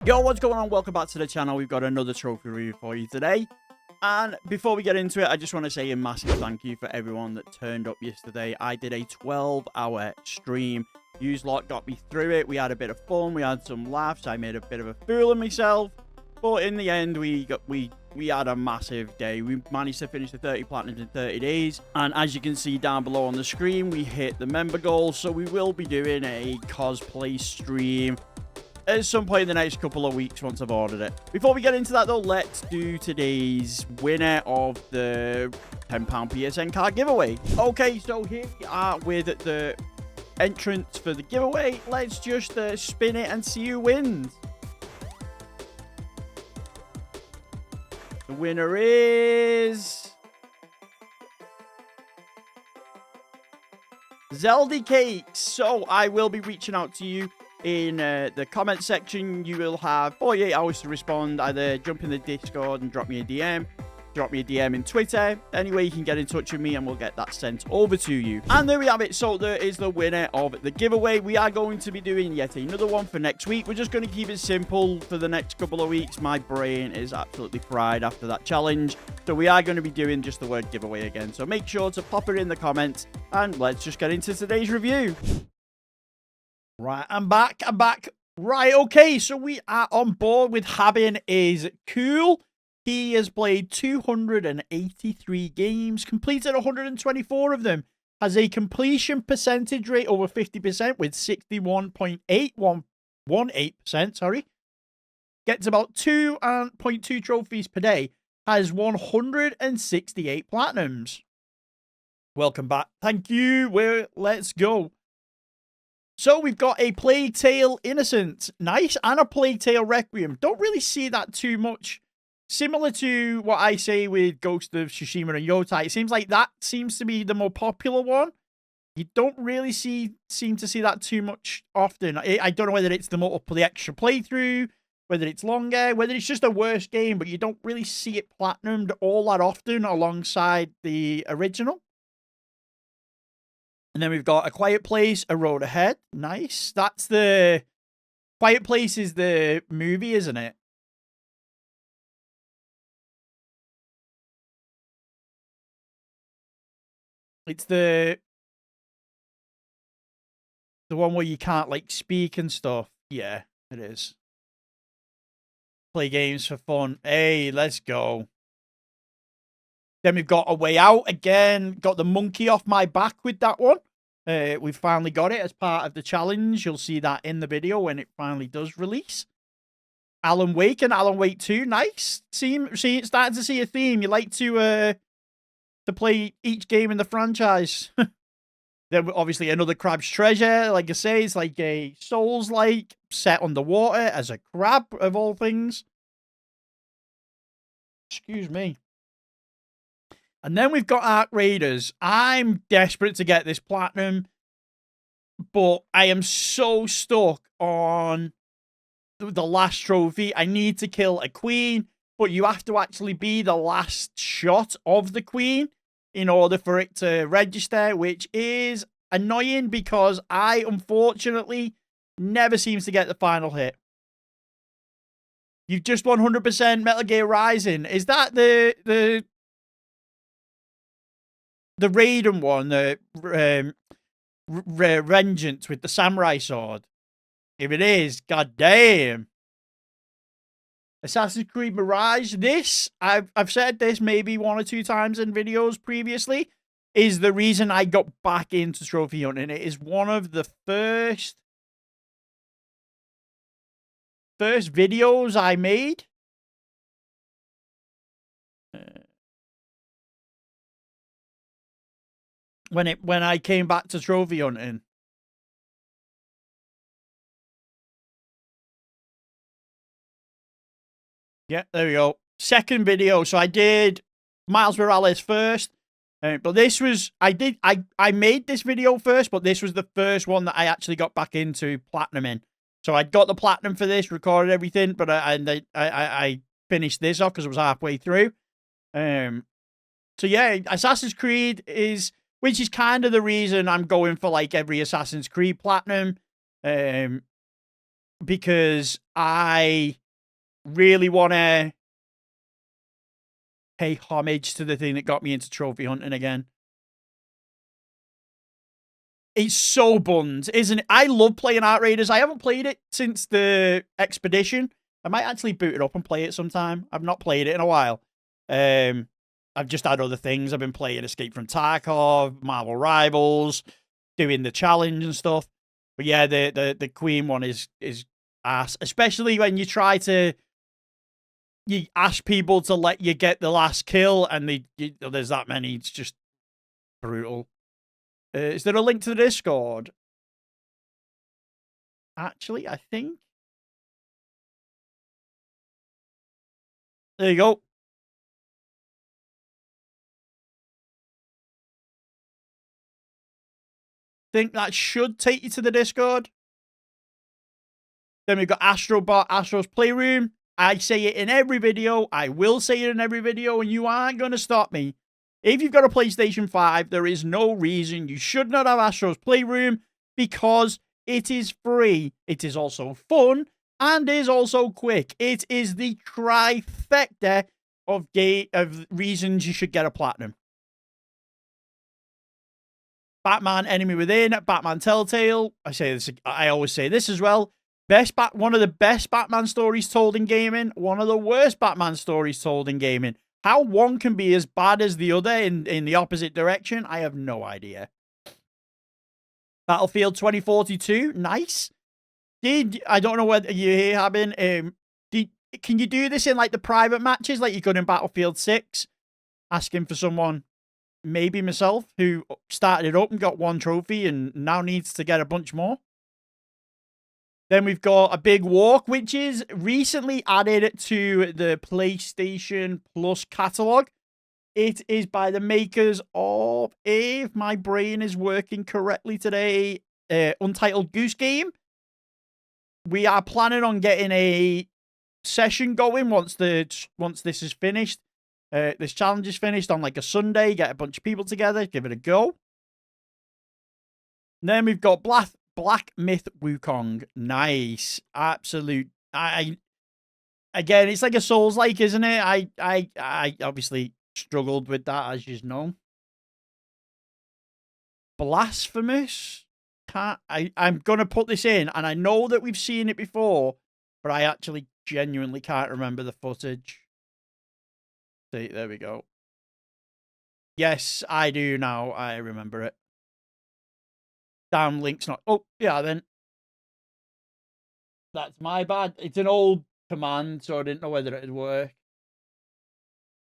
Yo, what's going on? Welcome back to the channel. We've got another trophy review for you today. And before we get into it, I just want to say a massive thank you for everyone that turned up yesterday. I did a 12-hour stream. You lot got me through it. We had a bit of fun. We had some laughs. I made a bit of a fool of myself. But in the end, we had a massive day. We managed to finish the 30 platinums in 30 days. And as you can see down below on the screen, we hit the member goal. So we will be doing a cosplay stream at some point in the next couple of weeks once I've ordered it. Before we get into that though, let's do today's winner of the £10 PSN card giveaway. Okay, so here we are with the entrance for the giveaway. Let's just spin it and see who wins. The winner is Zelda Cakes. So I will be reaching out to you in the comment section. You will have 48 hours to respond. Either jump in the Discord and drop me a DM, drop me a DM in Twitter. Anyway, you can get in touch with me and we'll get that sent over to you. And there we have it. So there is the winner of the giveaway. We are going to be doing yet another one for next week. We're just going to keep it simple for the next couple of weeks. My brain is absolutely fried after that challenge. So we are going to be doing just the word giveaway again. So make sure to pop it in the comments and let's just get into today's review. Right, I'm back. Right, okay, so we are on board with Habin is cool. He has played 283 games, completed 124 of them, has a completion percentage rate over 50% with 61.818%, sorry. Gets about 2.2 trophies per day, has 168 platinums. Welcome back. Thank you. Let's go. So we've got a Plague Tale Innocent, nice, and a Plague Tale Requiem. Don't really see that too much. Similar to what I say with Ghost of Tsushima and Yotai, it seems like that seems to be the more popular one. You don't really seem to see that too much often. I don't know whether it's the extra playthrough, whether it's longer, whether it's just a worse game, but you don't really see it platinumed all that often alongside the original. And then we've got A Quiet Place, A Road Ahead. Nice. That's the... Quiet Place is the movie, isn't it? It's the one where you can't, like, speak and stuff. Yeah, it is. Play games for fun. Hey, let's go. Then we've got A Way Out again. Got the monkey off my back with that one. We've finally got it as part of the challenge. You'll see that in the video when it finally does release. Alan Wake and Alan Wake 2. Nice. Starting to see a theme. You like to play each game in the franchise. Then obviously another Crab's Treasure. Like I say, it's like a Souls-like set underwater as a crab of all things. Excuse me. And then we've got Ark Raiders. I'm desperate to get this platinum, but I am so stuck on the last trophy. I need to kill a queen, but you have to actually be the last shot of the queen in order for it to register, which is annoying because I, unfortunately, never seems to get the final hit. You've just 100% Metal Gear Rising. Is that the Raiden one, the Vengeance with the samurai sword? If it is, goddamn. Assassin's Creed Mirage. This, I've said this maybe 1 or 2 times in videos previously, is the reason I got back into trophy hunting. It is one of the first videos I made. When I came back to trophy hunting. Yeah, there we go. Second video. So I did Miles Morales first. But this was, I made this video first, but this was the first one that I actually got back into platinum in. So I got the platinum for this, recorded everything, but I finished this off because it was halfway through. So yeah, Assassin's Creed is, which is kind of the reason I'm going for like every Assassin's Creed platinum. because I really want to pay homage to the thing that got me into trophy hunting again. It's so buns, isn't it? I love playing Outriders. I haven't played it since the Expedition. I might actually boot it up and play it sometime. I've not played it in a while. I've just had other things. I've been playing Escape from Tarkov, Marvel Rivals, doing the challenge and stuff. But yeah, the Queen one is ass, especially when you try to ask people to let you get the last kill, and there's that many. It's just brutal. Is there a link to the Discord? Actually, I think. There you go. Think that should take you to the Discord. Then we've got Astrobot, Astro's Playroom. I say it in every video. I will say it in every video, and you aren't going to stop me. If you've got a PlayStation 5, there is no reason you should not have Astro's Playroom, because it is free. It is also fun and is also quick. It is the trifecta of reasons you should get a platinum. Batman Enemy Within, Batman Telltale. I always say this as well. One of the best Batman stories told in gaming, one of the worst Batman stories told in gaming. How one can be as bad as the other in the opposite direction, I have no idea. Battlefield 2042, nice. I don't know whether you're here, Haben. Can you do this in like the private matches like you could in Battlefield 6? Asking for someone, maybe myself, who started it up and got one trophy and now needs to get a bunch more. Then we've got a big walk, which is recently added to the PlayStation Plus catalog. It is by the makers of, if my brain is working correctly today, Untitled Goose Game. We are planning on getting a session going once this is finished. This challenge is finished on like a Sunday. Get a bunch of people together, give it a go. And then we've got Black Myth Wukong. Nice. Absolute. Again, it's like a Souls-like, isn't it? I obviously struggled with that, as you know. Blasphemous. I'm going to put this in, and I know that we've seen it before, but I actually genuinely can't remember the footage. See, there we go. Yes, I do now. I remember it. Damn, link's not. Oh, yeah, then. That's my bad. It's an old command, so I didn't know whether it would work.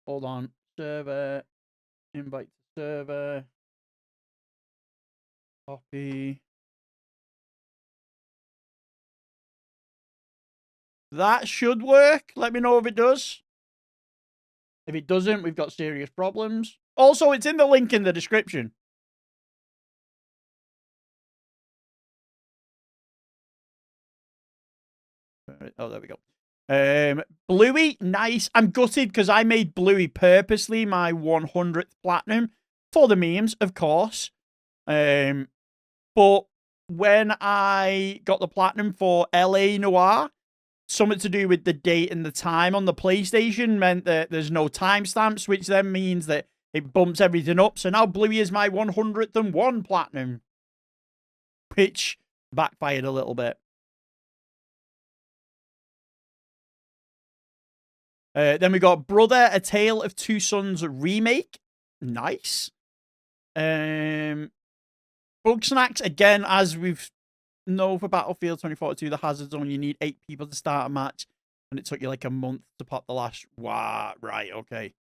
Hold on. Server. Invite to server. Copy. That should work. Let me know if it does. If it doesn't, we've got serious problems. Also, it's in the link in the description. Oh, there we go. Bluey, nice. I'm gutted because I made Bluey purposely my 100th platinum for the memes, of course. But when I got the platinum for LA Noire, something to do with the date and the time on the PlayStation meant that there's no timestamps, which then means that it bumps everything up. So now Bluey is my 101 platinum, which backfired a little bit. Then we got Brother, A Tale of Two Sons remake. Nice. Bug Snacks, again, as we've know for Battlefield 2042, the Hazard Zone, you need 8 people to start a match. And it took you like a month to pop the last. Wow, right, okay.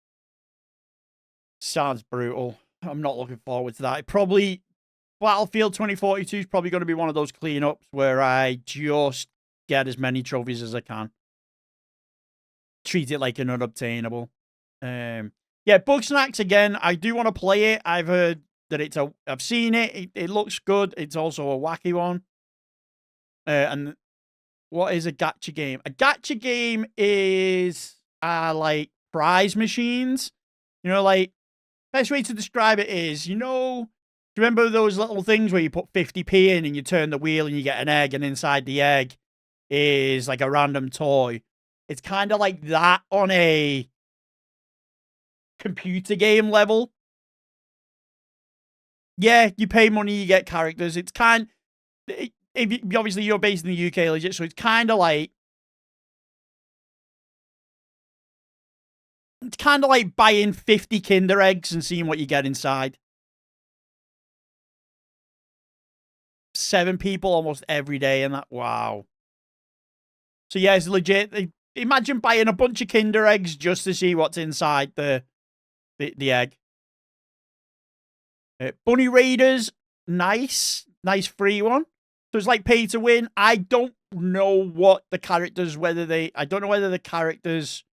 Sounds brutal. I'm not looking forward to that. Battlefield 2042 is probably going to be one of those cleanups where I just get as many trophies as I can. Treat it like an unobtainable. Yeah, Bug Snacks, again, I do want to play it. I've heard that I've seen it. It looks good. It's also a wacky one. And what is a gacha game? A gacha game is like prize machines. You know, like, best way to describe it is, do you remember those little things where you put 50p in and you turn the wheel and you get an egg, and inside the egg is like a random toy. It's kind of like that on a computer game level. Yeah, you pay money, you get characters. It's kind. If you, obviously you're based in the UK, legit, so it's kind of like buying 50 Kinder eggs and seeing what you get inside. 7 people almost every day, and that, wow. So yeah, it's legit. Imagine buying a bunch of Kinder eggs just to see what's inside the egg. Bunny Raiders, nice free one. So it's like pay to win. I don't know what the characters, I don't know whether the characters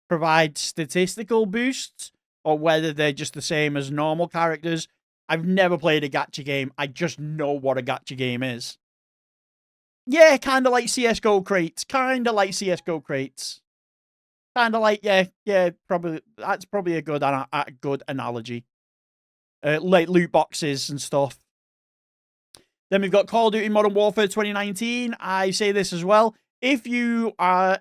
provide statistical boosts or whether they're just the same as normal characters. I've never played a gacha game. I just know what a gacha game is. Yeah, kind of like CSGO crates. Kind of like CSGO crates. Kind of like, yeah, probably. That's probably a good analogy. Like loot boxes and stuff. Then we've got Call of Duty Modern Warfare 2019. I say this as well. If you are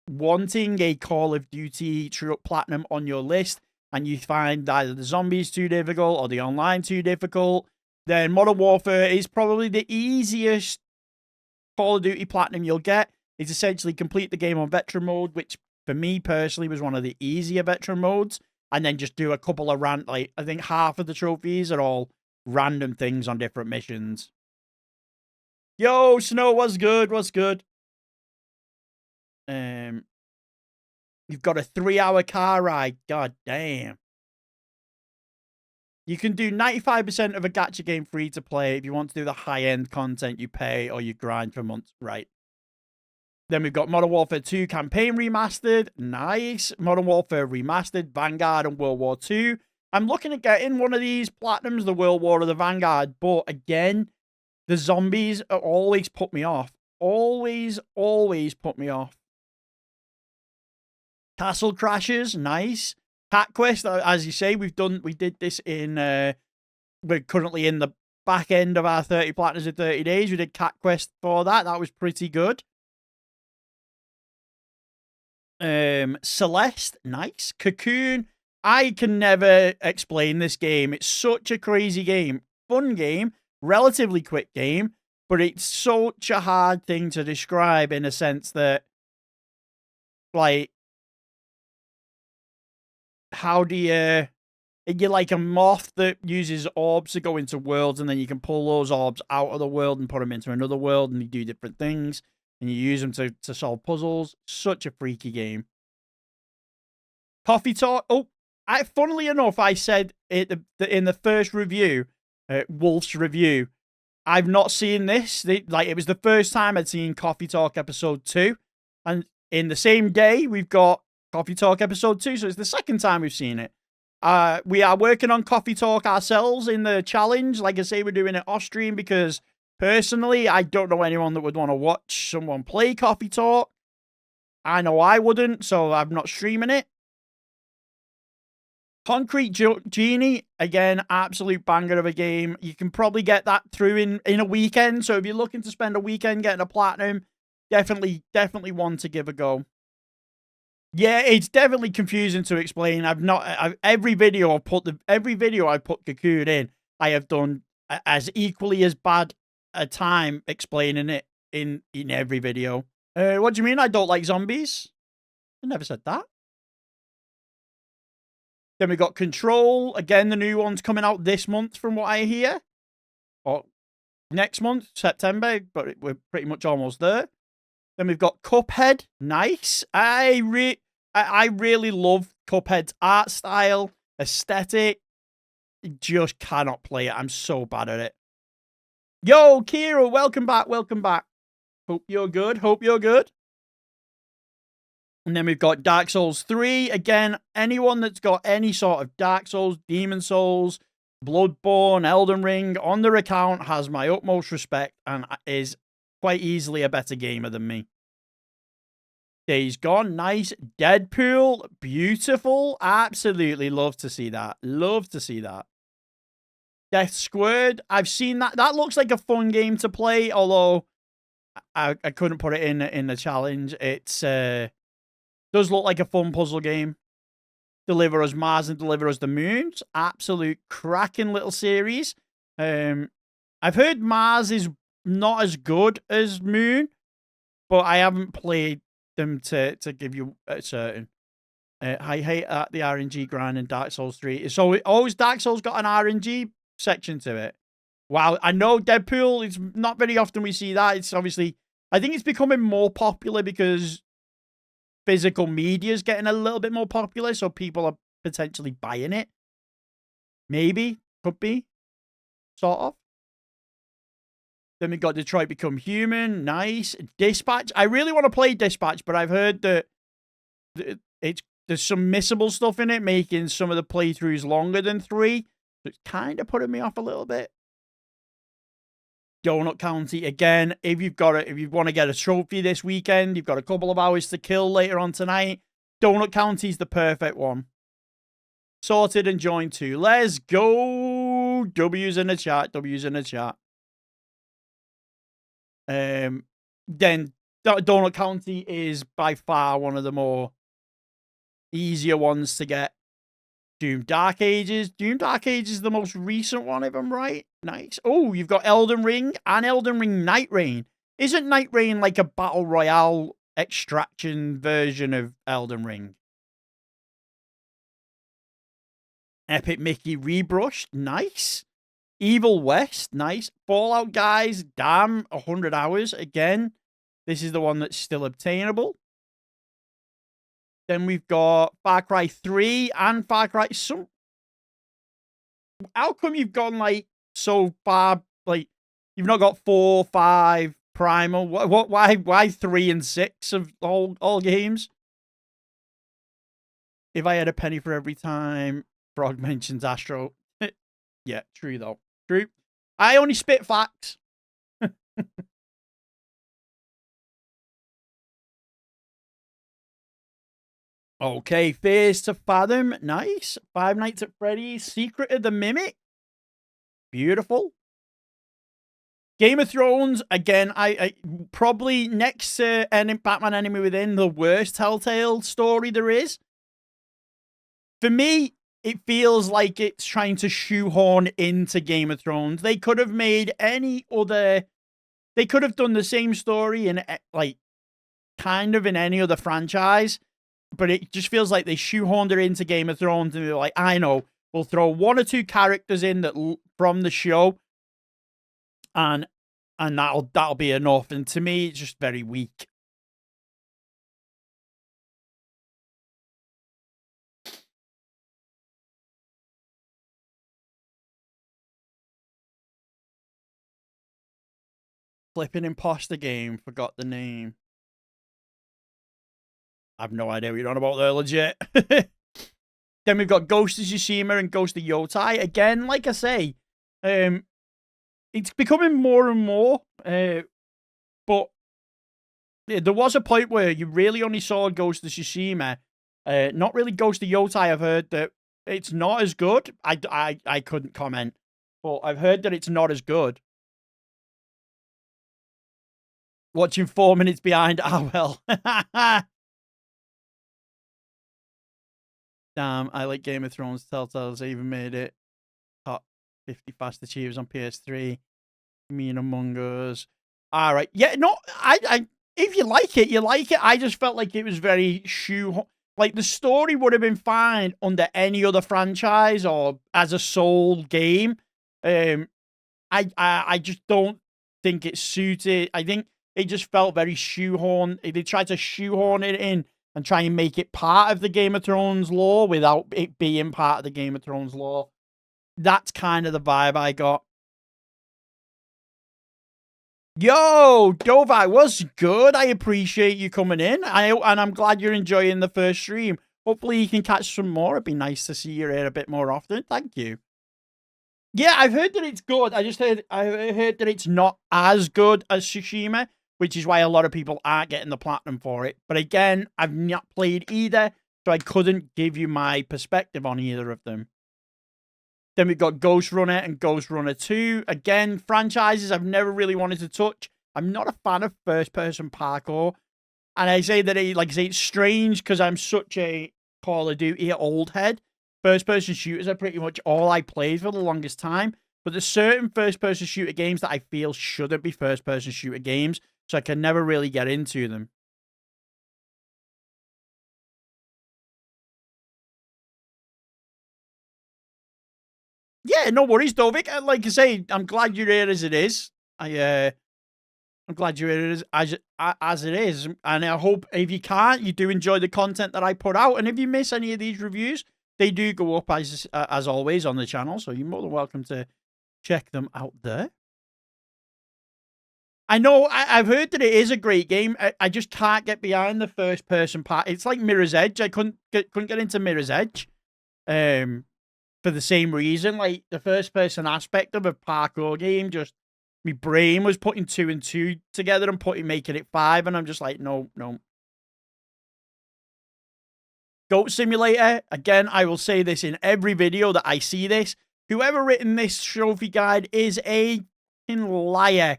wanting a Call of Duty True Up Platinum on your list and you find either the zombies too difficult or the online too difficult, then Modern Warfare is probably the easiest Call of Duty Platinum you'll get. It's essentially complete the game on Veteran mode, which for me personally was one of the easier Veteran modes, and then just do a couple of I think half of the trophies are all random things on different missions. Yo, Snow, what's good? What's good? You've got a 3-hour car ride. God damn. You can do 95% of a gacha game free to play. If you want to do the high-end content, you pay or you grind for months. Right. Then we've got Modern Warfare 2 Campaign Remastered. Nice. Modern Warfare Remastered, Vanguard, and World War 2. I'm looking at getting one of these Platinums, the World War or the Vanguard. But again, the zombies always put me off. Always put me off. Castle Crashers, nice. Cat Quest, as you say, we did this in, we're currently in the back end of our 30 Platinums in 30 days. We did Cat Quest for that. That was pretty good. Celeste, nice. Cocoon, I can never explain this game. It's such a crazy game. Fun game, relatively quick game, but it's such a hard thing to describe in a sense that, like, how do you're like a moth that uses orbs to go into worlds, and then you can pull those orbs out of the world and put them into another world, and you do different things, and you use them to solve puzzles. Such a freaky game. Coffee Talk. Oh, funnily enough, I said it in the first review, Wolf's review, I've not seen this. It was the first time I'd seen Coffee Talk episode 2. And in the same day, we've got Coffee Talk episode 2. So it's the second time we've seen it. We are working on Coffee Talk ourselves in the challenge. Like I say, we're doing it off stream because personally, I don't know anyone that would want to watch someone play Coffee Talk. I know I wouldn't, so I'm not streaming it. Concrete Genie, again, absolute banger of a game. You can probably get that through in a weekend. So if you're looking to spend a weekend getting a platinum, definitely one to give a go. Yeah, it's definitely confusing to explain. Every video I put Cocoon in, I have done as equally as bad a time explaining it in every video. What do you mean I don't like zombies? I never said that. Then we got Control. Again, the new one's coming out this month from what I hear. Or next month, September, but we're pretty much almost there. Then we've got Cuphead. Nice. I really love Cuphead's art style, aesthetic. Just cannot play it. I'm so bad at it. Yo, Kira, welcome back. Welcome back. Hope you're good. And then we've got Dark Souls 3. Again, anyone that's got any sort of Dark Souls, Demon Souls, Bloodborne, Elden Ring on their account has my utmost respect and is quite easily a better gamer than me. Days Gone, nice. Deadpool, beautiful. Absolutely love to see that. Death Squared, I've seen that. That looks like a fun game to play, although I couldn't put it in the challenge. It's does look like a fun puzzle game. Deliver Us Mars and Deliver Us the Moons. Absolute cracking little series. I've heard Mars is not as good as Moon, but I haven't played them to give you a certain. I hate the RNG grind in Dark Souls 3. So always Dark Souls got an RNG section to it. Wow, I know Deadpool, it's not very often we see that. It's obviously, I think it's becoming more popular because physical media is getting a little bit more popular, so people are potentially buying it. Maybe, could be, sort of. Then we got Detroit Become Human, nice. Dispatch, I really want to play Dispatch, but I've heard that there's some missable stuff in it, making some of the playthroughs longer than 3. So it's kind of putting me off a little bit. Donut County, again, if you want to get a trophy this weekend, you've got a couple of hours to kill later on tonight, Donut County's the perfect one. Sorted and joined 2. Let's go. W's in the chat. W's in the chat. Then Donut County is by far one of the more easier ones to get. Doom Dark Ages. Doom Dark Ages is the most recent one, if I'm right. Nice. Oh, you've got Elden Ring and Elden Ring Night Rain. Isn't Night Rain like a Battle Royale extraction version of Elden Ring? Epic Mickey Rebrushed. Nice. Evil West. Nice. Fallout Guys. Damn, 100 hours. Again, this is the one that's still obtainable. Then we've got Far Cry 3 and Far Cry. How come you've gone like so far? Like you've not got 4, 5 Primal. Why 3 and 6 of all games? If I had a penny for every time Frog mentions Astro, yeah, true though. True. I only spit facts. Okay, Fears to Fathom. Nice. Five Nights at Freddy's. Secret of the Mimic. Beautiful. Game of Thrones. Again, I probably next to Batman Enemy Within, the worst Telltale story there is. For me, it feels like it's trying to shoehorn into Game of Thrones. They could have made any other... They could have done the same story in, like, kind of in any other franchise. But it just feels like they shoehorned it into Game of Thrones and they're like, I know, we'll throw 1 or 2 characters in that from the show, and that'll be enough. And to me, it's just very weak. Flipping imposter game, forgot the name. I have no idea what you're on about there, legit. Then we've got Ghost of Tsushima and Ghost of Yotai. Again, like I say, it's becoming more and more. But there was a point where you really only saw Ghost of Tsushima. Not really Ghost of Yotai. I've heard that it's not as good. I couldn't comment. But I've heard that it's not as good. Watching 4 minutes behind. Ah, well. Damn, I like Game of Thrones. Telltale's even made it top 50 fast achievers on PS3. Me and Among Us. All right. Yeah, no, I if you like it, you like it. I just felt like it was very like the story would have been fine under any other franchise or as a sole game. I just don't think it suited. I think it just felt very shoehorn. They tried to shoehorn it in and try and make it part of the Game of Thrones lore without it being part of the Game of Thrones lore. That's kind of the vibe I got. Yo, Dovai was good. I appreciate you coming in. And I'm glad you're enjoying the first stream. Hopefully you can catch some more. It'd be nice to see you here a bit more often. Thank you. Yeah, I've heard that it's good. I heard that it's not as good as Tsushima, which is why a lot of people aren't getting the platinum for it. But again, I've not played either, so I couldn't give you my perspective on either of them. Then we've got Ghost Runner and Ghost Runner 2. Again, franchises I've never really wanted to touch. I'm not a fan of first-person parkour. And I say that it's strange because I'm such a Call of Duty old head. First-person shooters are pretty much all I played for the longest time. But there's certain first-person shooter games that I feel shouldn't be first-person shooter games, so I can never really get into them. Yeah, no worries, Dovik. Like I say, I'm glad you're here as it is. I'm glad you're here as it is, and I hope if you can't, you do enjoy the content that I put out. And if you miss any of these reviews, they do go up as always on the channel, so you're more than welcome to check them out there. I know I've heard that it is a great game. I just can't get behind the first person part. It's like Mirror's Edge. I couldn't get into Mirror's Edge. For the same reason, like the first person aspect of a parkour game, just my brain was putting 2 and 2 together and making it 5, and I'm just like, no. Goat Simulator, again, I will say this in every video that I see this. Whoever written this trophy guide is a fucking liar.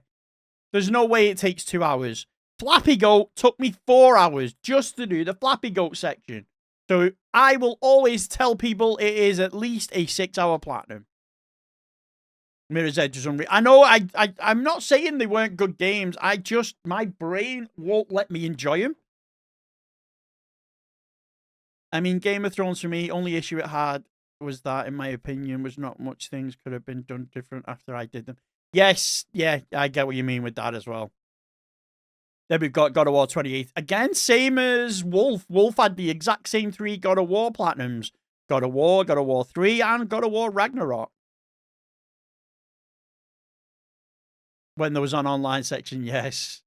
There's no way it takes 2 hours. Flappy Goat took me 4 hours just to do the Flappy Goat section. So I will always tell people it is at least a 6-hour platinum. Mirror's Edge is unreal. I know I'm not saying they weren't good games. My brain won't let me enjoy them. I mean, Game of Thrones for me, only issue it had was that, in my opinion, was not much things could have been done different after I did them. Yes, yeah, I get what you mean with that as well. Then we've got God of War 28. Again, same as Wolf. Wolf had the exact same 3 God of War platinums. God of War 3, and God of War Ragnarok. When there was an online section, yes.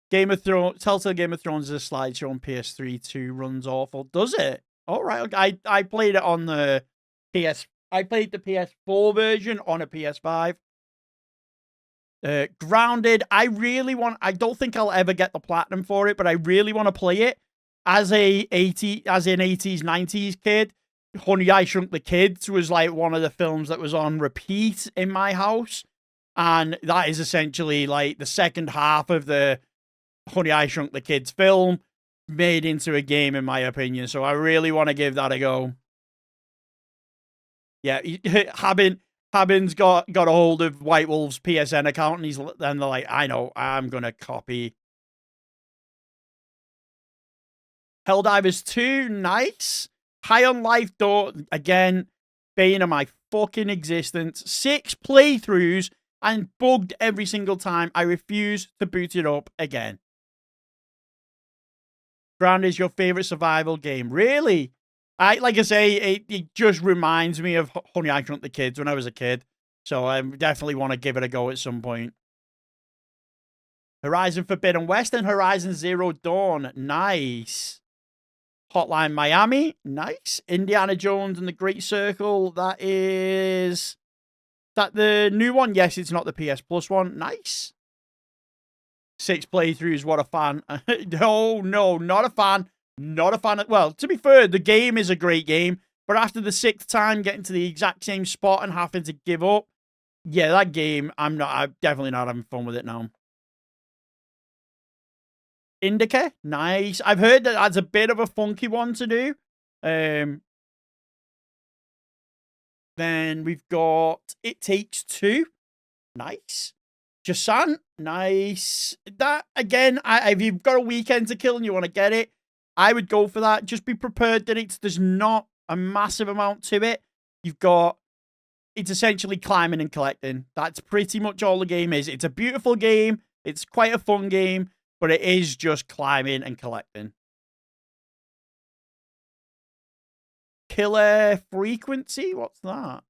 Game of Thrones, Telltale Game of Thrones is a slideshow on PS3 2, runs awful. Does it? All right. I played it on the I played the PS4 version on a PS5. Grounded, I don't think I'll ever get the platinum for it, but I really want to play it. As an 80s, 90s kid, Honey, I Shrunk the Kids was like one of the films that was on repeat in my house. And that is essentially like the second half of the Honey, I Shrunk the Kids film made into a game, in my opinion. So I really want to give that a go. Yeah, Habin's got a hold of White Wolf's PSN account, and they're like, I know, I'm gonna copy. Helldivers 2, nice. High on Life Door, again, bane of my fucking existence. 6 playthroughs and bugged every single time. I refuse to boot it up again. Ground is your favorite survival game. Really? Like I say, it just reminds me of Honey, I Shrunk the Kids when I was a kid. So I definitely want to give it a go at some point. Horizon Forbidden West and Horizon Zero Dawn. Nice. Hotline Miami. Nice. Indiana Jones and the Great Circle. Is that the new one? Yes, it's not the PS Plus one. Nice. 6 playthroughs. What a fan. No, not a fan. Not a fan. Well, to be fair, the game is a great game. But after the 6th time getting to the exact same spot and having to give up, yeah, that game, I'm definitely not having fun with it now. Indica, nice. I've heard that that's a bit of a funky one to do. Then we've got It Takes Two, nice. Jasan, nice. That, again, if you've got a weekend to kill and you want to get it, I would go for that. Just be prepared that there's not a massive amount to it. It's essentially climbing and collecting. That's pretty much all the game is. It's a beautiful game. It's quite a fun game, but it is just climbing and collecting. Killer Frequency? What's that?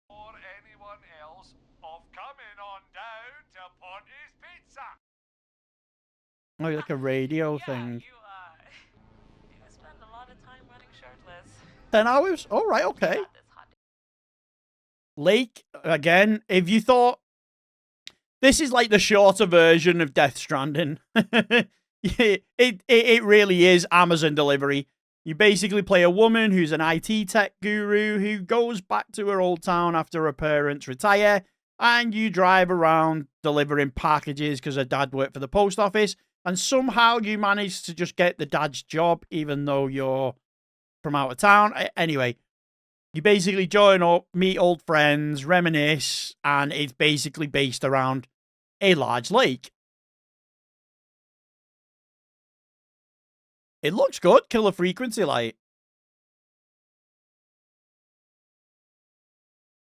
Or anyone else of coming on down to Ponty's Pizza. Oh, like a radio thing. You spend a lot of time running shirtless. 10 hours? All right, okay. Lake, again, if you thought This is like the shorter version of Death Stranding. It really is Amazon delivery. You basically play a woman who's an IT tech guru who goes back to her old town after her parents retire, and you drive around delivering packages because her dad worked for the post office, and somehow you manage to just get the dad's job even though you're from out of town. Anyway, you basically join up, meet old friends, reminisce, and it's basically based around a large lake. It looks good. Killer frequency light.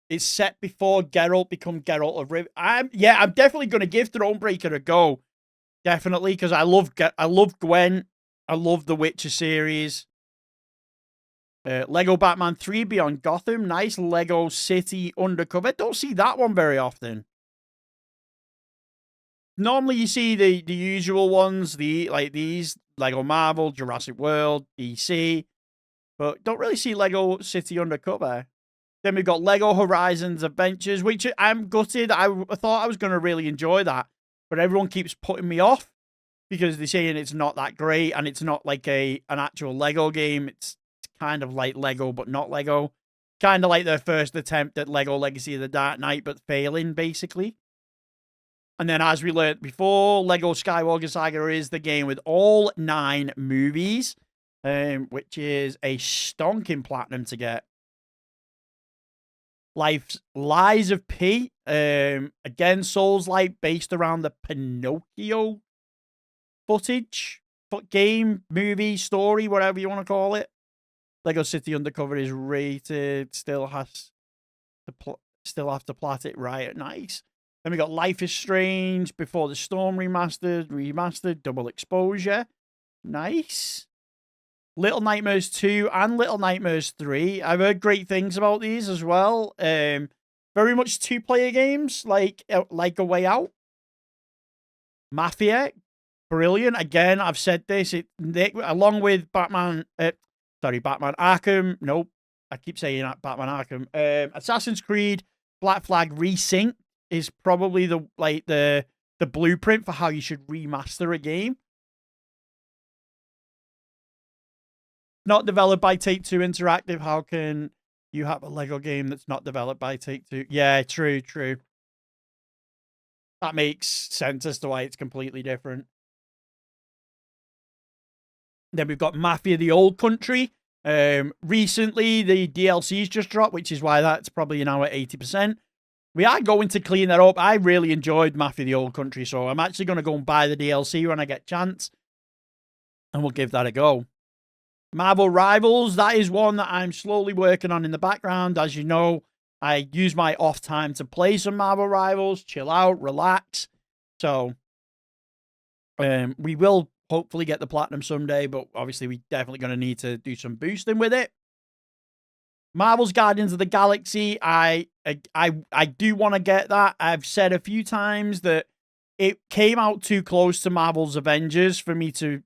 It's set before Geralt become Geralt of Rivia. I'm definitely going to give Thronebreaker a go. Definitely, because I love Gwen. I love the Witcher series. Lego Batman 3 Beyond Gotham. Nice. Lego City Undercover. Don't see that one very often. Normally you see the usual ones, like these, Lego Marvel, Jurassic World, DC, but don't really see Lego City Undercover. Then we've got Lego Horizons Adventures, which I'm gutted. I thought I was going to really enjoy that, but everyone keeps putting me off because they're saying it's not that great and it's not like an actual Lego game. It's kind of like Lego, but not Lego. Kind of like their first attempt at Lego Legacy of the Dark Knight, but failing, basically. And then, as we learned before, Lego Skywalker Saga is the game with all 9 movies, which is a stonking platinum to get. Lies of P, again, Souls-like, based around the Pinocchio footage, game, movie, story, whatever you want to call it. Lego City Undercover is rated, still have to plot it right. Nice. Then we got Life is Strange, Before the Storm remastered, Double Exposure. Nice. Little Nightmares 2 and Little Nightmares 3. I've heard great things about these as well. Very much 2-player games, like A Way Out. Mafia, brilliant. Again, I've said this, along with Batman Arkham. Nope, I keep saying Batman Arkham. Assassin's Creed Black Flag Resync is probably the blueprint for how you should remaster a game. Not developed by Take-Two Interactive. How can you have a Lego game that's not developed by Take-Two? Yeah, true. That makes sense as to why it's completely different. Then we've got Mafia: The Old Country. Recently, the DLC's just dropped, which is why that's probably now at 80%. We are going to clean that up. I really enjoyed Mafia: The Old Country, so I'm actually going to go and buy the DLC when I get a chance. And we'll give that a go. Marvel Rivals, that is one that I'm slowly working on in the background. As you know, I use my off time to play some Marvel Rivals, chill out, relax. So, we will hopefully get the platinum someday, but obviously we're definitely going to need to do some boosting with it. Marvel's Guardians of the Galaxy, I do want to get that. I've said a few times that it came out too close to Marvel's Avengers for me to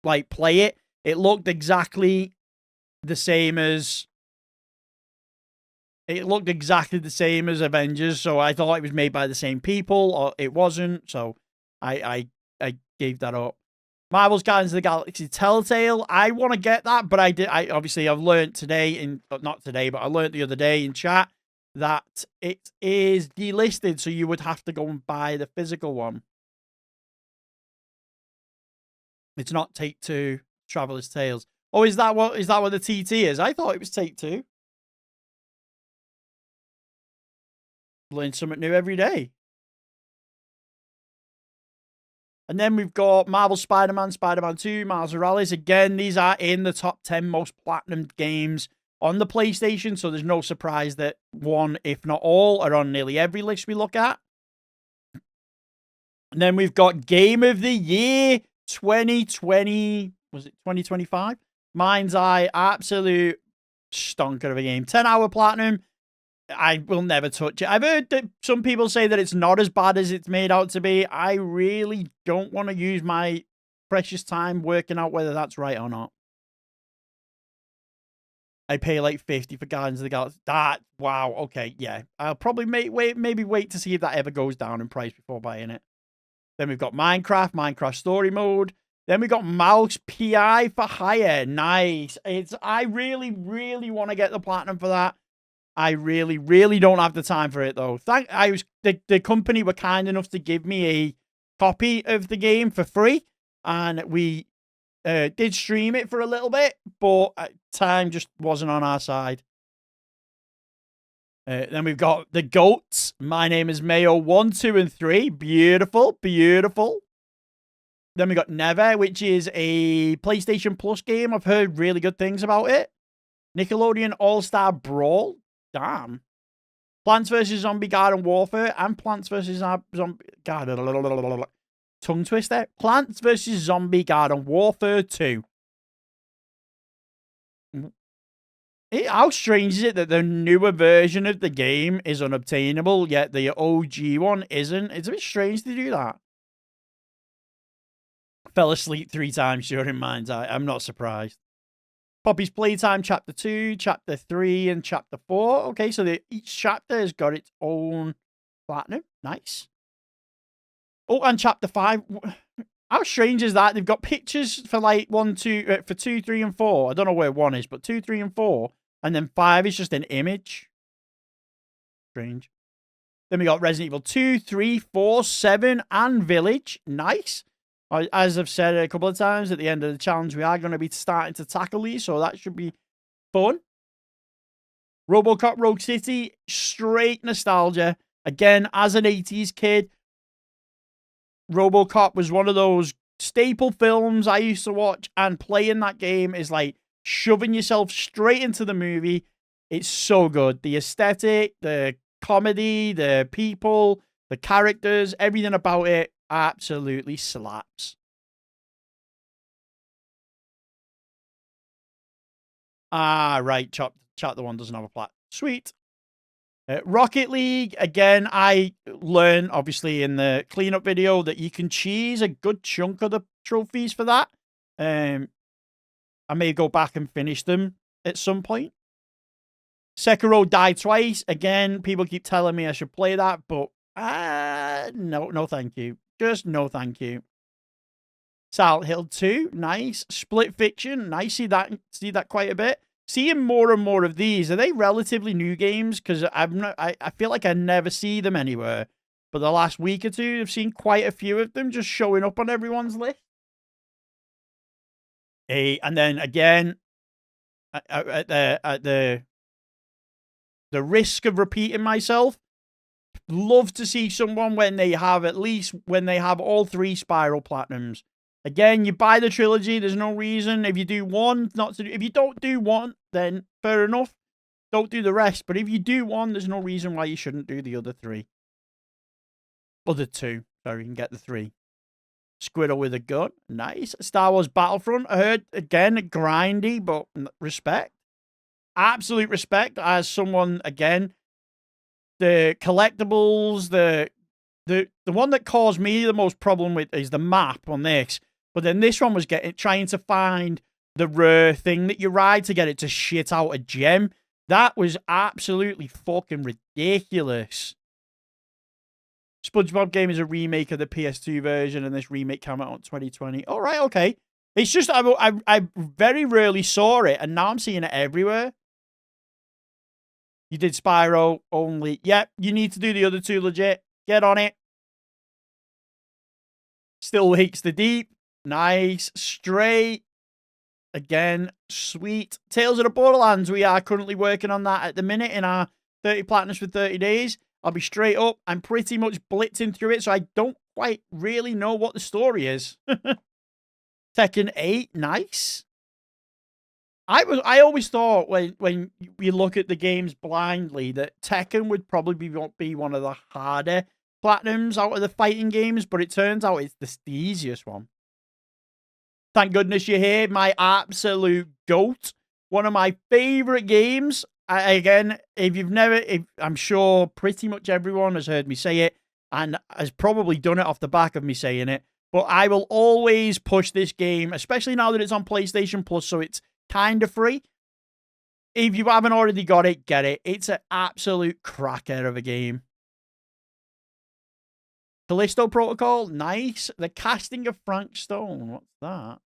play it. It looked exactly the same as Avengers, so I thought it was made by the same people, or it wasn't, so I gave that up. Marvel's Guardians of the Galaxy Telltale, I want to get that, but I've learned today, not today, but I learned the other day in chat that it is delisted, so you would have to go and buy the physical one. It's not Take-Two Traveler's Tales. Oh, is that what the TT is? I thought it was Take-Two. Learn something new every day. And then we've got Marvel Spider-Man, Spider-Man 2, Miles Morales. Again, these are in the top 10 most platinum games on the PlayStation, so there's no surprise that one, if not all, are on nearly every list we look at. And then we've got Game of the Year 2020. Was it 2025? Mind's Eye, absolute stonker of a game. 10-hour platinum. I will never touch it. I've heard that some people say that it's not as bad as it's made out to be. I really don't want to use my precious time working out whether that's right or not. I pay like 50 for Guardians of the Galaxy. That, wow, okay, yeah. I'll probably maybe wait to see if that ever goes down in price before buying it. Then we've got Minecraft Story Mode. Then we got Mouse PI for hire. Nice. I really, really want to get the platinum for that. I really, really don't have the time for it though. The company were kind enough to give me a copy of the game for free, and we did stream it for a little bit, but time just wasn't on our side. Then we've got the GOATs. My Name is Mayo 1, 2, and 3. Beautiful, beautiful. Then we got Never, which is a PlayStation Plus game. I've heard really good things about it. Nickelodeon All-Star Brawl. Damn. Plants vs. Zombie Garden Warfare and Plants vs. Zombie Garden. Tongue twister. Plants vs. Zombie Garden Warfare 2. How strange is it that the newer version of the game is unobtainable, yet the OG one isn't? It's a bit strange to do that. Fell asleep 3 times during mine's. I'm not surprised. Poppy's Playtime Chapter 2, Chapter 3, and Chapter 4. Okay, so each chapter has got its own platinum. Nice. Oh, and Chapter 5. How strange is that? They've got pictures for like 1, 2, for 2, 3, and 4. I don't know where 1 is, but 2, 3, and 4. And then 5 is just an image. Strange. Then we got Resident Evil 2, 3, 4, 7, and Village. Nice. As I've said a couple of times, at the end of the challenge, we are going to be starting to tackle these, so that should be fun. RoboCop Rogue City, straight nostalgia. Again, as an 80s kid, RoboCop was one of those staple films I used to watch, and playing that game is like shoving yourself straight into the movie. It's so good. The aesthetic, the comedy, the people, the characters, everything about it absolutely slaps. Ah, right. Chapter 1 doesn't have a plot. Sweet. Rocket League, again, I learned, obviously, in the cleanup video that you can cheese a good chunk of the trophies for that. I may go back and finish them at some point. Sekiro Die Twice. Again, people keep telling me I should play that, but no thank you. Just no thank you. Silent Hill 2, nice. Split Fiction, nice. See that quite a bit. Seeing more and more of these. Are they relatively new games? Because I feel like I never see them anywhere. But the last week or two, I've seen quite a few of them just showing up on everyone's list. And then again, at the risk of repeating myself, love to see someone when they have all 3 Spiral Platinums. Again, you buy the trilogy. There's no reason if you do one not to do. If you don't do one, then fair enough. Don't do the rest. But if you do one, there's no reason why you shouldn't do the other 3. Other 2. Sorry, you can get the 3. Squirrel with a gun. Nice. Star Wars Battlefront. I heard, again, grindy, but respect. Absolute respect as someone, again, the collectibles, the one that caused me the most problem with is the map on this. But then this one was trying to find the rare thing that you ride to get it to shit out a gem. That was absolutely fucking ridiculous. SpongeBob game is a remake of the PS2 version, and this remake came out in 2020. All right, okay. It's just I very rarely saw it, and now I'm seeing it everywhere. You did Spyro only. Yep, you need to do the other 2 legit. Get on it. Still Wakes the Deep. Nice. Stray. Again, sweet. Tales of the Borderlands. We are currently working on that at the minute in our 30 Platinums for 30 days. I'll be straight up. I'm pretty much blitzing through it, so I don't quite really know what the story is. Tekken 8. Nice. I always thought when you look at the games blindly that Tekken would probably be one of the harder Platinums out of the fighting games, but it turns out it's the easiest one. Thank goodness you're here. My absolute GOAT. One of my favorite games. Again, I'm sure pretty much everyone has heard me say it and has probably done it off the back of me saying it, but I will always push this game, especially now that it's on PlayStation Plus, so it's kind of free. If you haven't already got it, get it. It's an absolute cracker of a game. Callisto Protocol, nice. The Casting of Frank Stone, what's that?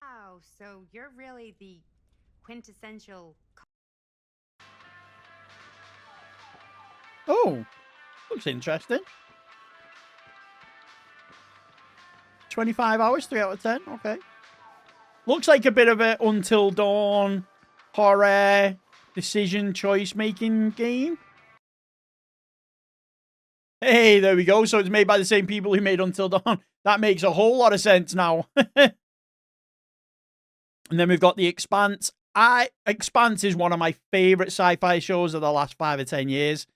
Wow, so you're really the quintessential. Oh, looks interesting. 25 hours, 3 out of 10. Okay. Looks like a bit of a Until Dawn horror decision choice making game. Hey, there we go. So it's made by the same people who made Until Dawn. That makes a whole lot of sense now. And then we've got The Expanse. Expanse is one of my favorite sci-fi shows of the last 5 or 10 years.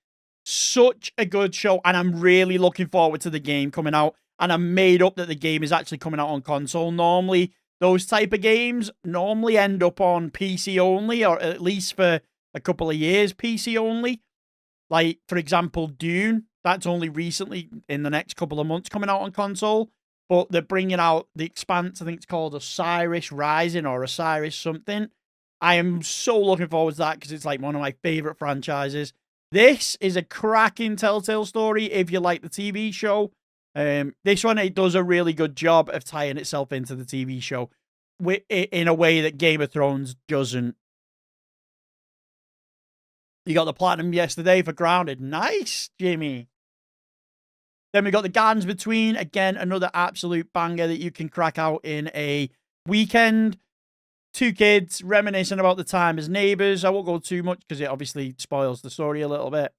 Such a good show, and I'm really looking forward to the game coming out. And I'm made up that the game is actually coming out on console. Normally, those type of games normally end up on PC only, or at least for a couple of years, PC only. Like, for example, Dune. That's only recently, in the next couple of months, coming out on console. But they're bringing out The Expanse. I think it's called Osiris Rising or Osiris something. I am so looking forward to that because it's like one of my favorite franchises. This is a cracking Telltale story if you like the TV show. This one, it does a really good job of tying itself into the TV show in a way that Game of Thrones doesn't. You got the platinum yesterday for Grounded. Nice, Jimmy. Then we got The Gardens Between. Again, another absolute banger that you can crack out in a weekend. 2 kids reminiscing about the time as neighbors. I won't go too much because it obviously spoils the story a little bit.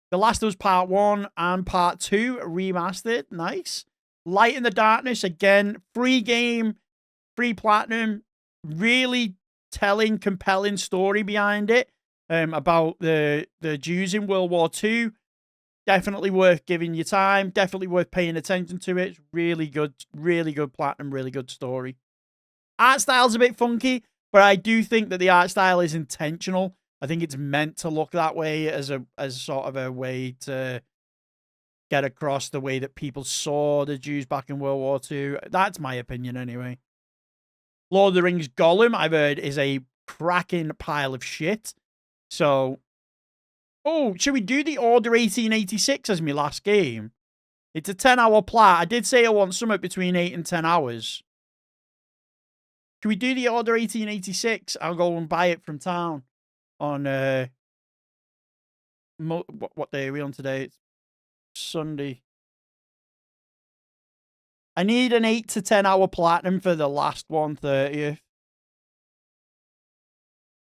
The Last of Us Part 1 and Part 2 remastered. Nice. Light in the Darkness. Again, free game, free platinum. Really telling, compelling story behind it about the Jews in World War II. Definitely worth giving you time. Definitely worth paying attention to it. It's really good platinum, really good story. Art style's a bit funky, but I do think that the art style is intentional. I think it's meant to look that way as sort of a way to get across the way that people saw the Jews back in World War II. That's my opinion anyway. Lord of the Rings Gollum, I've heard, is a cracking pile of shit. So, oh, should we do the Order 1886 as my last game? It's a 10-hour plat. I did say I want something between 8 and 10 hours. Can we do the Order 1886? I'll go and buy it from town on, what day are we on today? It's Sunday. I need an 8 to 10 hour platinum for the last 130th.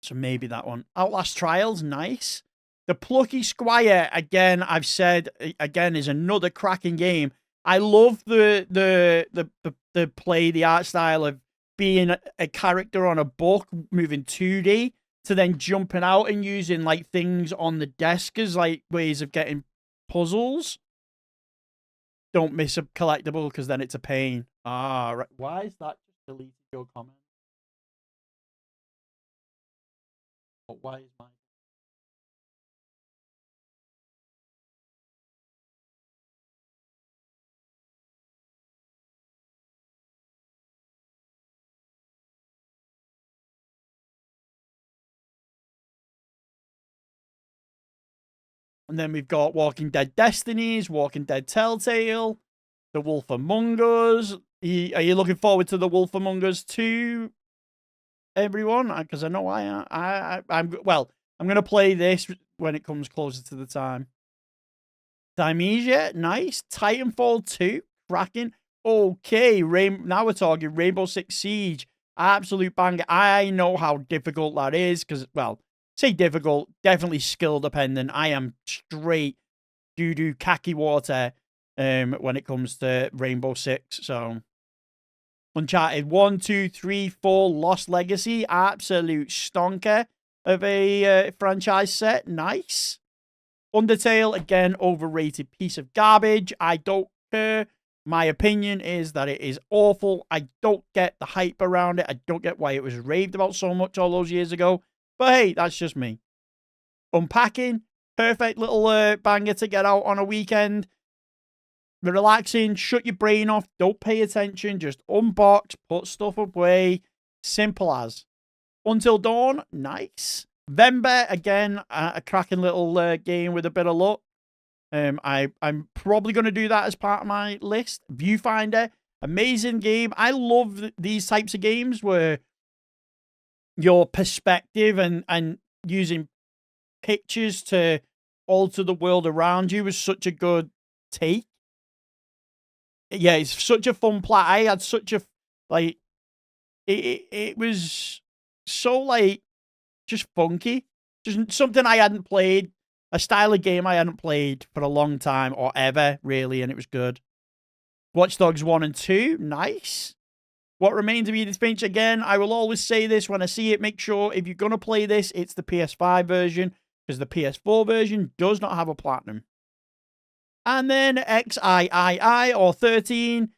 So maybe that one. Outlast Trials, nice. The Plucky Squire, again, I've said, again, is another cracking game. I love the play, the art style of being a character on a book, moving 2D, to then jumping out and using, like, things on the desk as, like, ways of getting puzzles. Don't miss a collectible, because then it's a pain. Ah, right. Why is that just deleted your comment? Why is mine? And then we've got Walking Dead Destinies, Walking Dead Telltale, The Wolf Among Us. Are you looking forward to The Wolf Among Us 2, everyone? Because I know I'm going to play this when it comes closer to the time. Dimesia, nice. Titanfall 2, cracking. Okay, now we're talking Rainbow Six Siege. Absolute banger. I know how difficult that is because, well, say difficult, definitely skill dependent. I am straight doo-doo khaki water when it comes to Rainbow Six. So, Uncharted 1, 2, 3, 4, Lost Legacy. Absolute stonker of a franchise set. Nice. Undertale, again, overrated piece of garbage. I don't care. My opinion is that it is awful. I don't get the hype around it. I don't get why it was raved about so much all those years ago. But hey, that's just me. Unpacking, perfect little banger to get out on a weekend. Relaxing, shut your brain off, don't pay attention, just unbox, put stuff away. Simple as. Until Dawn, nice. Vember, again, a cracking little game with a bit of luck. I'm probably going to do that as part of my list. Viewfinder, amazing game. I love these types of games where your perspective and using pictures to alter the world around you is such a good take. Yeah, it's such a fun play. I had such a, like, it was so, like, just funky. Just something I hadn't played. A style of game I hadn't played for a long time or ever, really, and it was good. Watch Dogs 1 and 2, nice. What Remains of Edith Finch, again, I will always say this when I see it. Make sure if you're going to play this, it's the PS5 version, because the PS4 version does not have a platinum. And then XIII, or 13,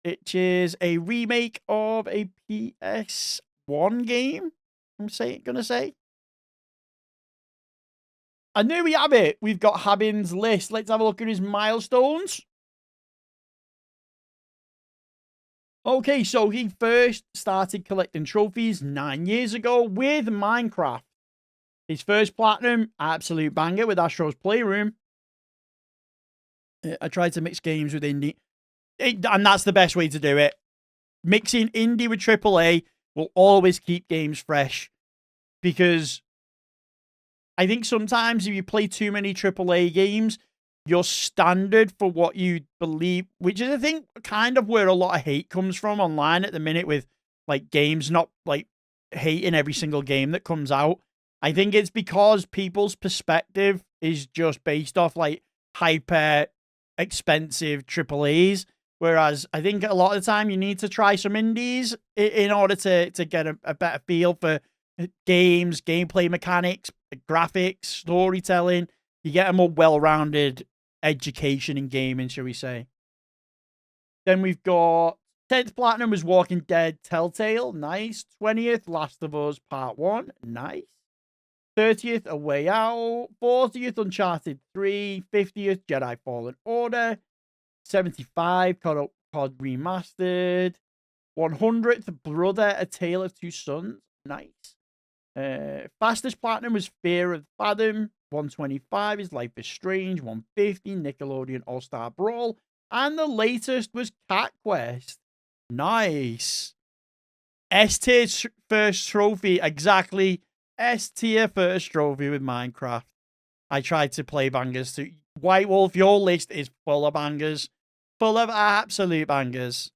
which is a remake of a PS1 game, I'm going to say. And there we have it. We've got Habin's list. Let's have a look at his milestones. Okay, so he first started collecting trophies 9 years ago with Minecraft. His first platinum, absolute banger with Astro's Playroom. I tried to mix games with indie. And that's the best way to do it. Mixing indie with AAA will always keep games fresh. Because I think sometimes if you play too many AAA games, your standard for what you believe, which is, I think, kind of where a lot of hate comes from online at the minute with, like, games not, like, hating every single game that comes out. I think it's because people's perspective is just based off, like, hyper expensive AAAs. Whereas I think a lot of the time you need to try some indies in order to get a better feel for games, gameplay mechanics, graphics, storytelling. You get a more well-rounded education in gaming, shall we say. Then we've got 10th Platinum was Walking Dead Telltale. Nice. 20th, Last of Us Part 1. Nice. 30th, A Way Out. 40th, Uncharted 3. 50th, Jedi Fallen Order. 75, COD Remastered. 100th, Brother, A Tale of Two Sons. Nice. Fastest Platinum was Fear of Fathom. 125 is Life is Strange. 150, Nickelodeon All-Star Brawl. And the latest was Cat Quest. Nice. S-tier first trophy. Exactly. S-tier first trophy with Minecraft. I tried to play bangers too. White Wolf, your list is full of bangers. Full of absolute bangers.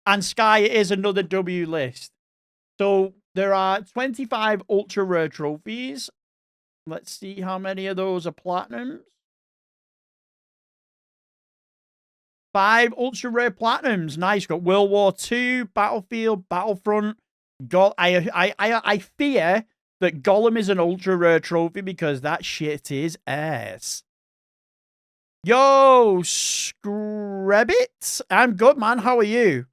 And Sky is another W list. So there are 25 ultra rare trophies. Let's see how many of those are platinums. 5 ultra rare platinums. Nice. Got World War II, Battlefield, Battlefront. I fear that Gollum is an ultra rare trophy because that shit is ass. Yo, Screbbit. I'm good, man. How are you?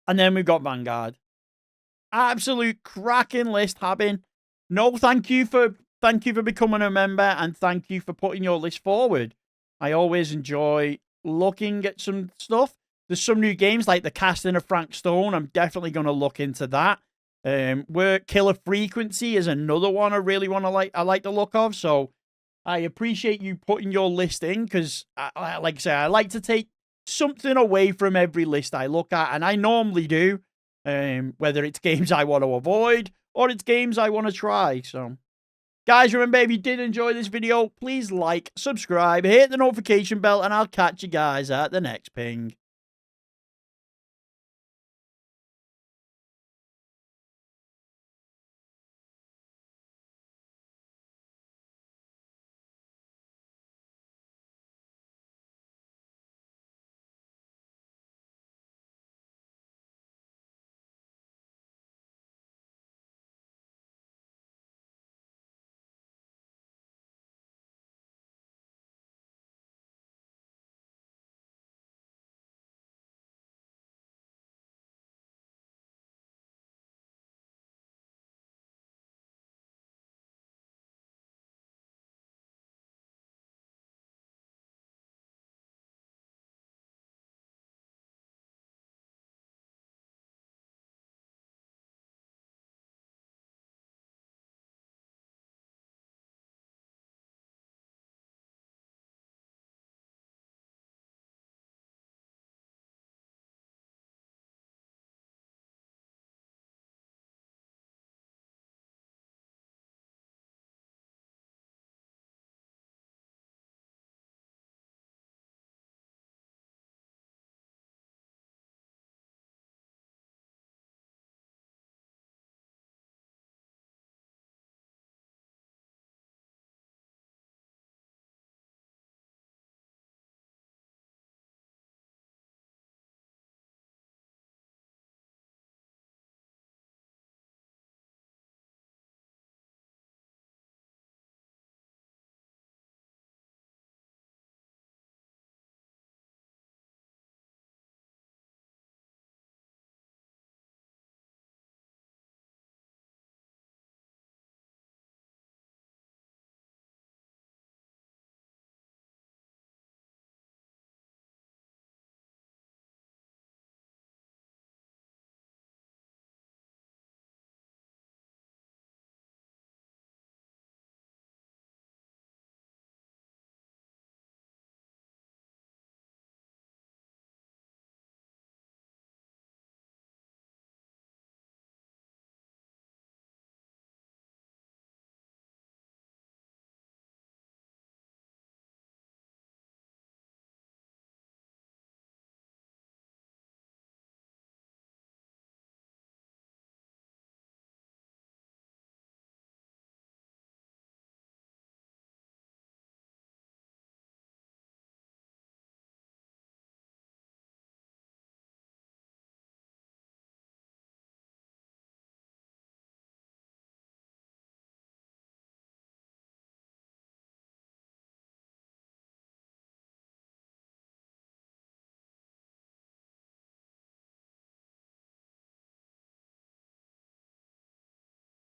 And then we've got Vanguard. Absolute cracking list, Habin. No, thank you for becoming a member, and thank you for putting your list forward. I always enjoy looking at some stuff. There's some new games like the casting of Frank Stone. I'm definitely going to look into that. Work Killer Frequency is another one I really want to I like the look of. So I appreciate you putting your list in because, like I say, I like to take something away from every list I look at, and I normally do. Whether it's games I want to avoid or it's games I want to try. So, guys, remember, if you did enjoy this video, please like, subscribe, hit the notification bell, and I'll catch you guys at the next ping.